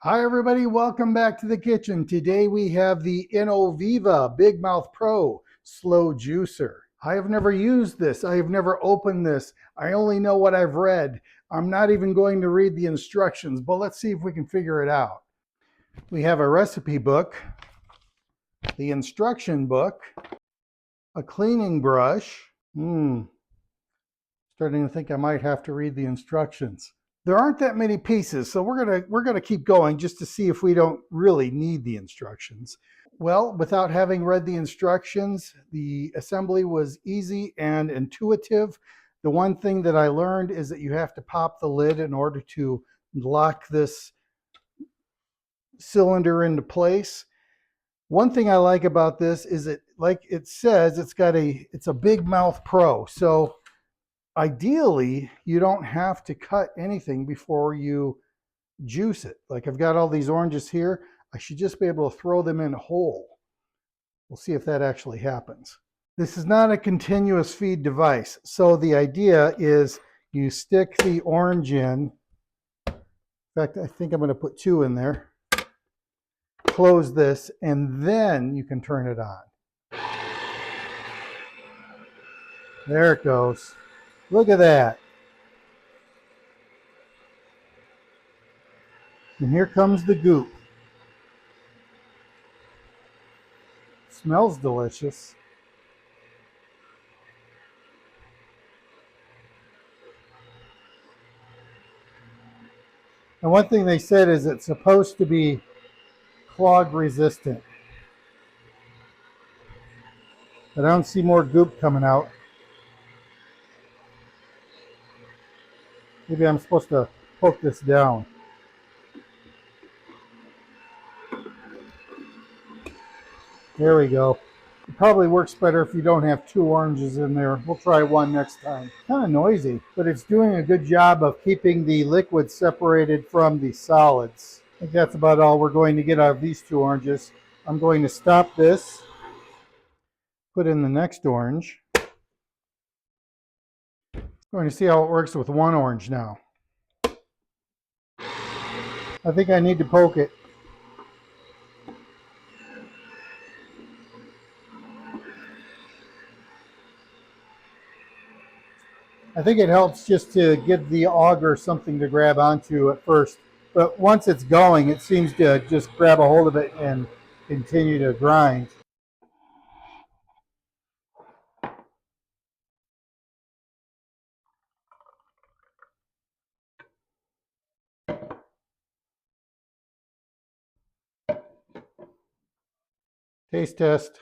Hi everybody, welcome back to the kitchen. Today we have the Inoviva Big Mouth Pro Slow Juicer. I have never used this. I have never opened this. I only know what I've read. I'm not even going to read the instructions, but let's see if we can figure it out. We have a recipe book, the instruction book, a cleaning brush. Starting to think I might have to read the instructions. There aren't that many pieces, so we're gonna keep going just to see if we don't really need the instructions. Well, without having read the instructions, the assembly was easy and intuitive. The one thing that I learned is that you have to pop the lid in order to lock this cylinder into place. One thing I like about this is that, like it says, it's a Big Mouth Pro. So ideally, you don't have to cut anything before you juice it. Like I've got all these oranges here. I should just be able to throw them in whole. We'll see if that actually happens. This is not a continuous feed device. So the idea is you stick the orange in. In fact, I think I'm going to put 2 in there. Close this, and then you can turn it on. There it goes. Look at that. And here comes the goop. Smells delicious. And one thing they said is it's supposed to be clog resistant. But I don't see more goop coming out. Maybe I'm supposed to poke this down. There we go. It probably works better if you don't have 2 oranges in there. We'll try 1 next time. Kind of noisy, but it's doing a good job of keeping the liquid separated from the solids. I think that's about all we're going to get out of these 2 oranges. I'm going to stop this, put in the next orange. I'm going to see how it works with 1 orange now. I think I need to poke it. I think it helps just to give the auger something to grab onto at first. But once it's going, it seems to just grab a hold of it and continue to grind. Taste test.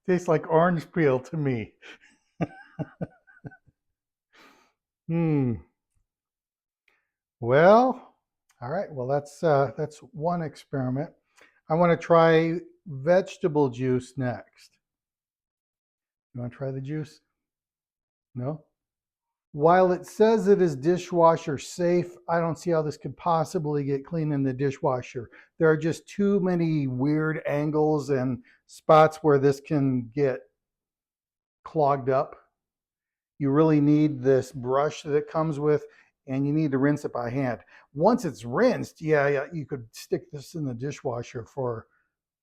Tastes like orange peel to me. Well, all right. Well, that's one experiment. I want to try vegetable juice next. You want to try the juice? No? While it says it is dishwasher safe, I don't see how this could possibly get clean in the dishwasher. There are just too many weird angles and spots where this can get clogged up. You really need this brush that it comes with, and you need to rinse it by hand. Once it's rinsed, yeah, you could stick this in the dishwasher for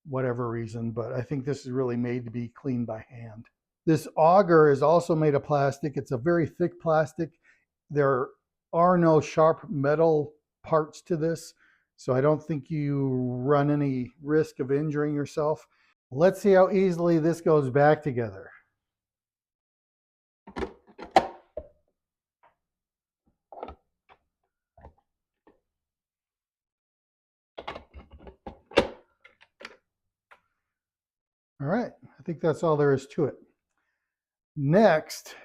whatever reason, but I think this is really made to be cleaned by hand. This auger is also made of plastic. It's a very thick plastic. There are no sharp metal parts to this, so I don't think you run any risk of injuring yourself. Let's see how easily this goes back together. All right, I think that's all there is to it. Next,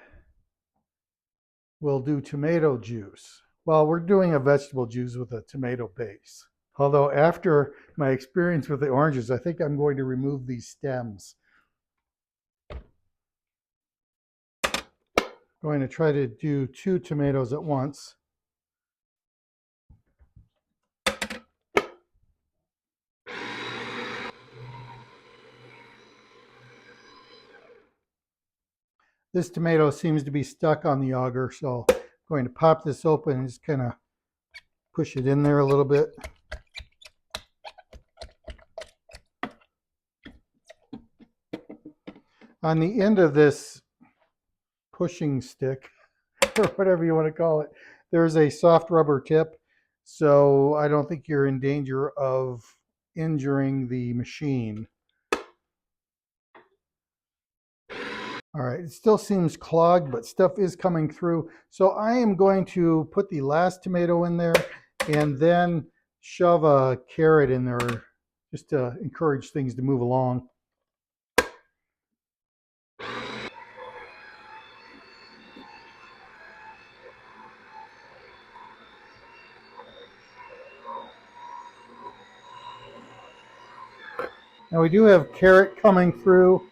we'll do tomato juice. Well, we're doing a vegetable juice with a tomato base. Although after my experience with the oranges, I think I'm going to remove these stems. I'm going to try to do 2 tomatoes at once. This tomato seems to be stuck on the auger, so I'm going to pop this open and just kind of push it in there a little bit. On the end of this pushing stick, or whatever you want to call it, there's a soft rubber tip, so I don't think you're in danger of injuring the machine. All right, it still seems clogged, but stuff is coming through. So I am going to put the last tomato in there and then shove a carrot in there just to encourage things to move along. Now we do have carrot coming through,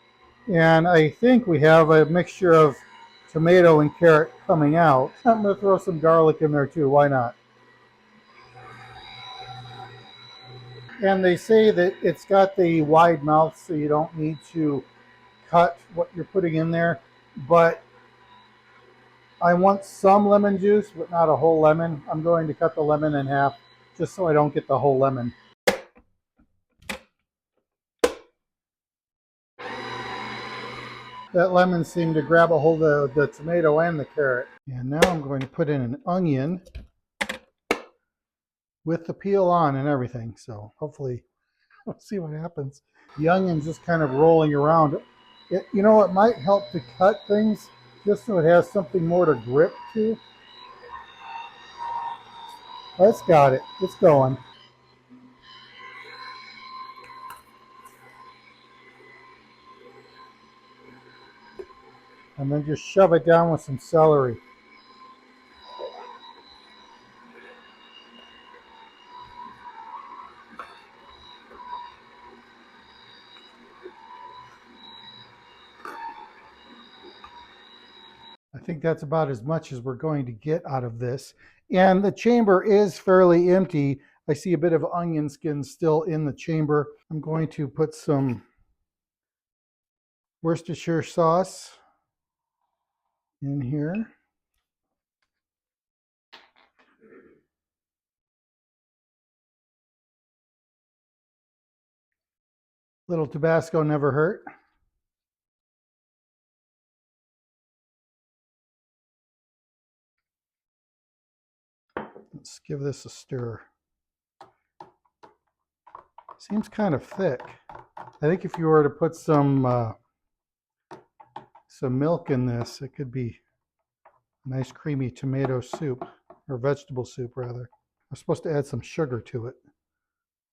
and I think we have a mixture of tomato and carrot coming out. I'm going to throw some garlic in there too, why not? And they say that it's got the wide mouth, so you don't need to cut what you're putting in there, but I want some lemon juice, but not a whole lemon. I'm going to cut the lemon in half just so I don't get the whole lemon. That lemon seemed to grab a hold of the tomato and the carrot. And now I'm going to put in an onion with the peel on and everything. So hopefully, we'll see what happens. The onion's just kind of rolling around. You know, it might help to cut things just so it has something more to grip to. Oh, it's got it. It's going. And then just shove it down with some celery. I think that's about as much as we're going to get out of this. And the chamber is fairly empty. I see a bit of onion skin still in the chamber. I'm going to put some Worcestershire sauce in here. Little Tabasco never hurt. Let's give this a stir. Seems kind of thick. I think if you were to put some milk in this, it could be a nice creamy tomato soup, or vegetable soup rather. I'm supposed to add some sugar to it.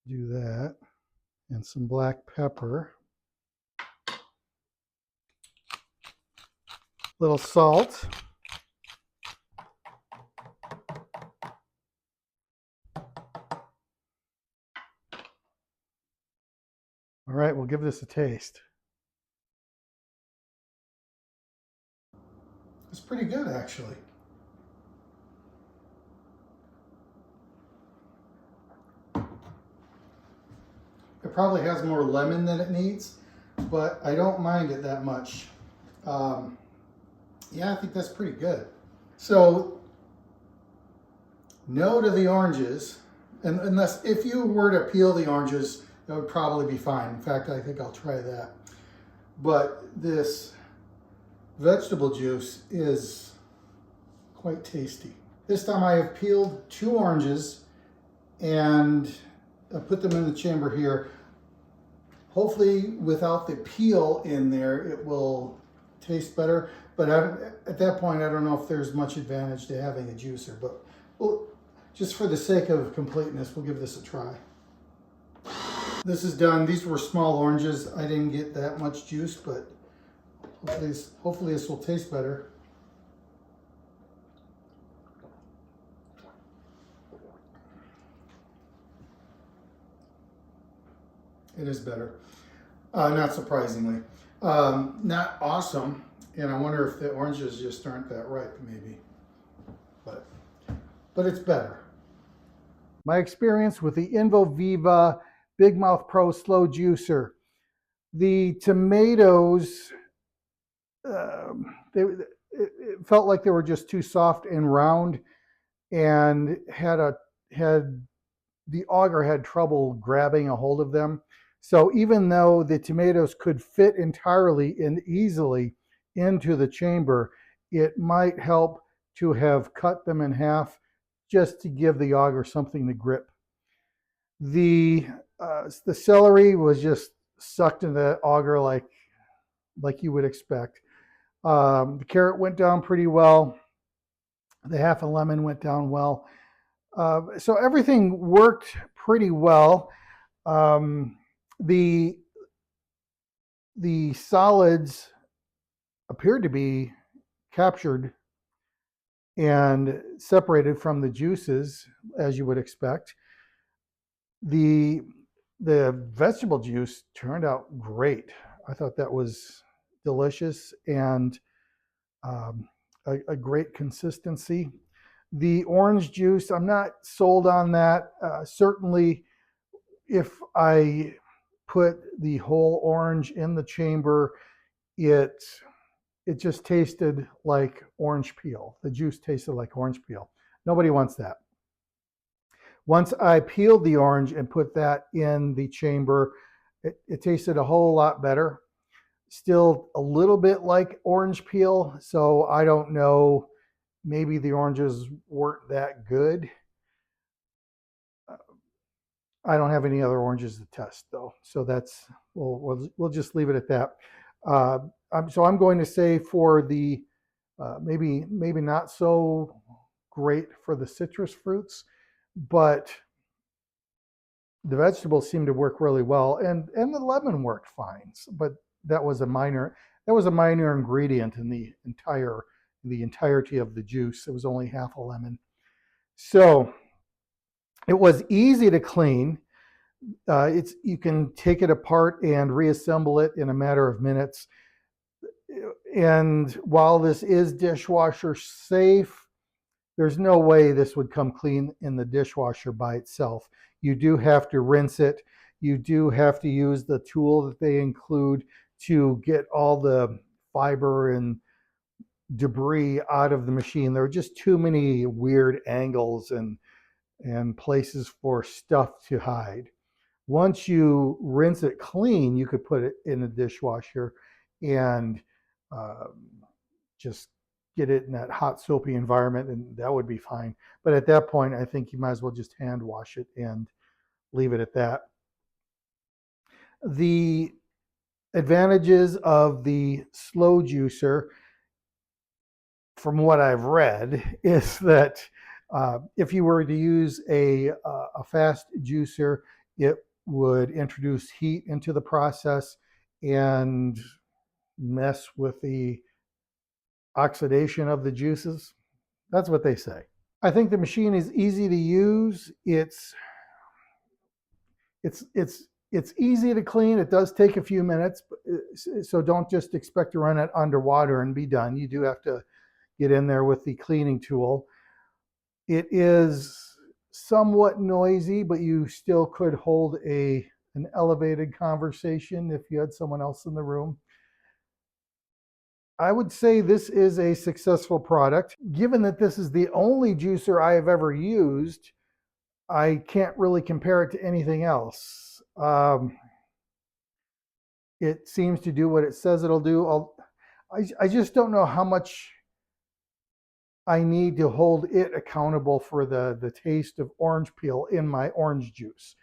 Do that. And some black pepper. A little salt. All right, we'll give this a taste. It's pretty good, actually. It probably has more lemon than it needs, but I don't mind it that much. Yeah, I think that's pretty good. So, no to the oranges, and unless if you were to peel the oranges, that would probably be fine. In fact, I think I'll try that. But this vegetable juice is quite tasty. This time I have peeled 2 oranges and I put them in the chamber here. Hopefully without the peel in there, it will taste better. But at that point, I don't know if there's much advantage to having a juicer, but we'll, just for the sake of completeness, we'll give this a try. This is done. These were small oranges. I didn't get that much juice, but hopefully this will taste better. It is better. Not surprisingly. Not awesome. And I wonder if the oranges just aren't that ripe, maybe. But it's better. My experience with the Inoviva Big Mouth Pro Slow Juicer. The tomatoes it felt like they were just too soft and round, and had the auger had trouble grabbing a hold of them. So even though the tomatoes could fit entirely and easily into the chamber, it might help to have cut them in half just to give the auger something to grip. The the celery was just sucked into that auger like you would expect. The carrot went down pretty well. The half a lemon went down well. So everything worked pretty well. Um, the the solids appeared to be captured and separated from the juices, as you would expect. The the vegetable juice turned out great. I thought that was delicious and a great consistency. The orange juice, I'm not sold on that. Certainly, if I put the whole orange in the chamber, it it just tasted like orange peel. The juice tasted like orange peel. Nobody wants that. Once I peeled the orange and put that in the chamber, it tasted a whole lot better. Still a little bit like orange peel, so I don't know. Maybe the oranges weren't that good. I don't have any other oranges to test though, so that's we'll just leave it at that. So I'm going to say for the maybe not so great for the citrus fruits, but the vegetables seem to work really well, and the lemon worked fine. But that was a minor ingredient in the entirety of the juice. It was only half a lemon, so it was easy to clean. You can take it apart and reassemble it in a matter of minutes. And while this is dishwasher safe, there's no way this would come clean in the dishwasher by itself. You do have to rinse it. You do have to use the tool that they include to get all the fiber and debris out of the machine. There are just too many weird angles and places for stuff to hide. Once you rinse it clean, you could put it in a dishwasher and uh, just get it in that hot soapy environment, and that would be fine. But at that point, I think you might as well just hand wash it and leave it at that. The advantages of the slow juicer, from what I've read, is that if you were to use a fast juicer, it would introduce heat into the process and mess with the oxidation of the juices. That's what they say. I think the machine is easy to use. It's easy to clean. It does take a few minutes, so don't just expect to run it underwater and be done. You do have to get in there with the cleaning tool. It is somewhat noisy, but you still could hold an elevated conversation if you had someone else in the room. I would say this is a successful product. Given that this is the only juicer I have ever used, I can't really compare it to anything else. It seems to do what it says it'll do. I just don't know how much I need to hold it accountable for the taste of orange peel in my orange juice.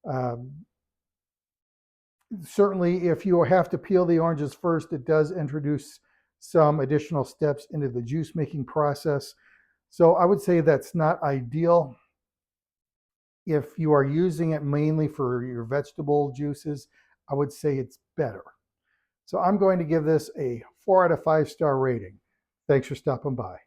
Um, Certainly, if you have to peel the oranges first, it does introduce some additional steps into the juice making process. So I would say that's not ideal. If you are using it mainly for your vegetable juices, I would say it's better. So I'm going to give this a 4 out of 5 star rating. Thanks for stopping by.